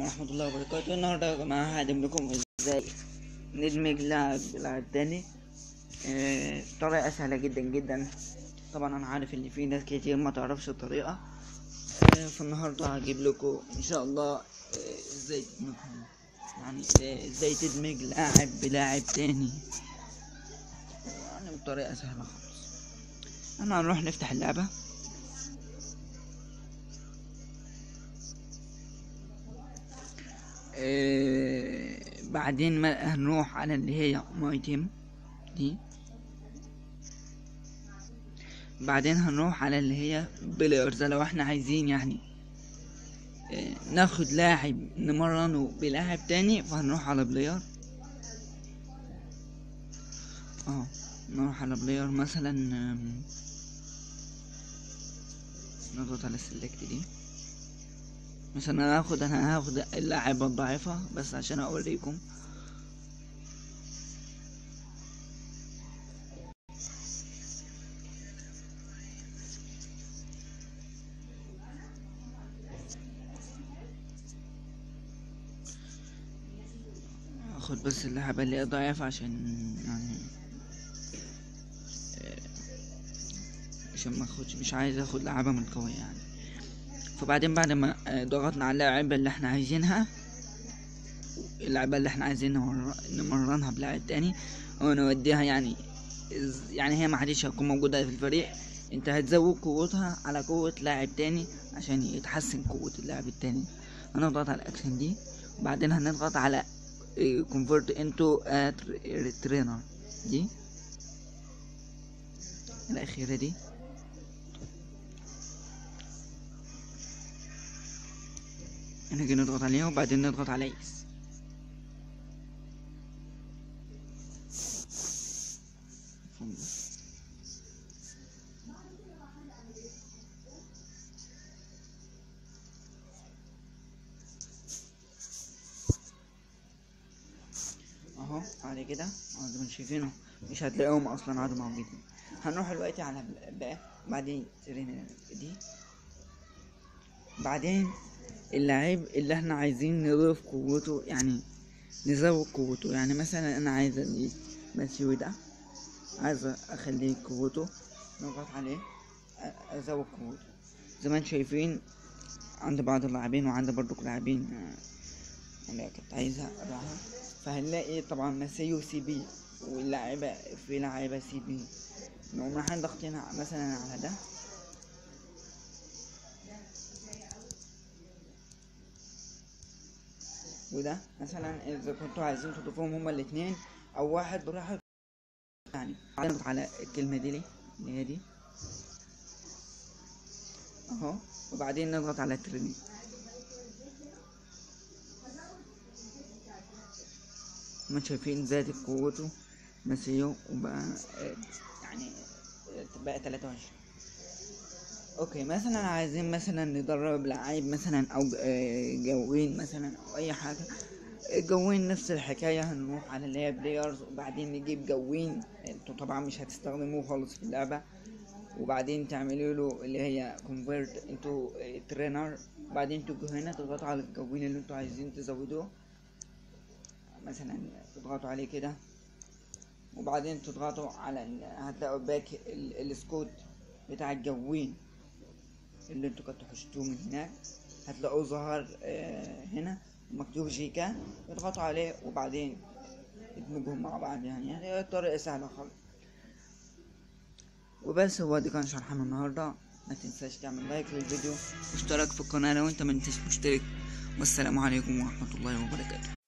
ورحمة الله وبركاته. النهاردة يا جماعة هقدم لكم ازاي ندمج لاعب تاني طريقة سهلة جدا جدا. طبعا انا عارف ان في ناس كتير ما تعرفش الطريقة، فالنهاردة هجيب لكم ان شاء الله ازاي تدمجهم، يعني ازاي تدمج لاعب بلاعب تاني، يعني بطريقة سهلة خالص. انا هنروح نفتح اللعبة، بعدين ما هنروح على اللي هي ماي تيم دي، بعدين هنروح على اللي هي بلايرز. لو احنا عايزين يعني ناخد لاعب نمرنه بلاعب تاني، فهنروح على بلاير، نروح على بلاير مثلا، نضغط على السلكت دي مثلا. انا هاخد اللاعب الضعيفة بس عشان اوريكم. اخد بس اللعبة اللي هي ضعيفة عشان يعني عشان ما اخدش، مش عايز اخد لعبة من قوية يعني. فبعدين بعد ما ضغطنا على اللعبة اللي احنا عايزينها، اللعبة اللي احنا عايزين نمرنها بلاعب تاني ونوديها، يعني هي ما عادش هتكون موجودة في الفريق، انت هتزود قوتها على قوة لاعب تاني عشان يتحسن قوة اللاعب التاني. هنضغط على الاكشن دي، وبعدين هنضغط على convert into a trainer دي الأخيرة دي، نيجي نضغط عليها وبعدين نضغط على يس. اهو بعد كده زي ما شايفينه مش هتلاقيهم اصلا عادوا موجودين. هنروح دلوقتي على بقى بعدين ترين دي، بعدين اللاعب اللي احنا عايزين نضيف قوته، يعني نزود قوته. يعني مثلا انا عايز ادي ماسيو ده، عايز اخليه قوته، نضغط عليه ازود قوته. زي ما انتم شايفين عند بعض اللاعبين وعند برضو لاعبين انا كنت عايزها اراها، فهنلاقي طبعا ماسيو سي بي، واللاعبة في لاعبة سي بي. نقوم رايحين ضاغطين مثلا على ده، وده مثلا اذا كنتوا عايزين تضيفوهم هما الاتنين او واحد براحتكم يعني. نضغط على الكلمة دي اللي هي دي اهو، وبعدين نضغط على التريننج. ما شايفين زادت قوته ماسيو وبقى يعني بقى 23. اوكي مثلا عايزين مثلا ندرب لعيب مثلا او جوين مثلا او اي حاجة. جوين نفس الحكاية، هنروح على اللي هي بلايرز وبعدين نجيب جوين. انتوا طبعا مش هتستخدموه خالص في اللعبة، وبعدين تعملوا له اللي هي convert into trainer. بعدين تجوا هنا تضغطوا على الجوين اللي انتوا عايزين تزودوه، مثلا تضغطوا عليه كده، وبعدين تضغطوا على هتلاقوا باك السكوت بتاع الجوين اللي انتوا كنتوا حشتوه من هناك، هتلاقوه ظهر هنا مكتوب جيكا، اضغطوا عليه وبعدين ادمجهم مع بعض. يعني هي طريقة سهلة خالص وبس. هو دي كان شرحنا النهاردة. ما تنساش تعمل لايك للفيديو واشترك في القناة لو انت ما انتش مشترك. والسلام عليكم ورحمة الله وبركاته.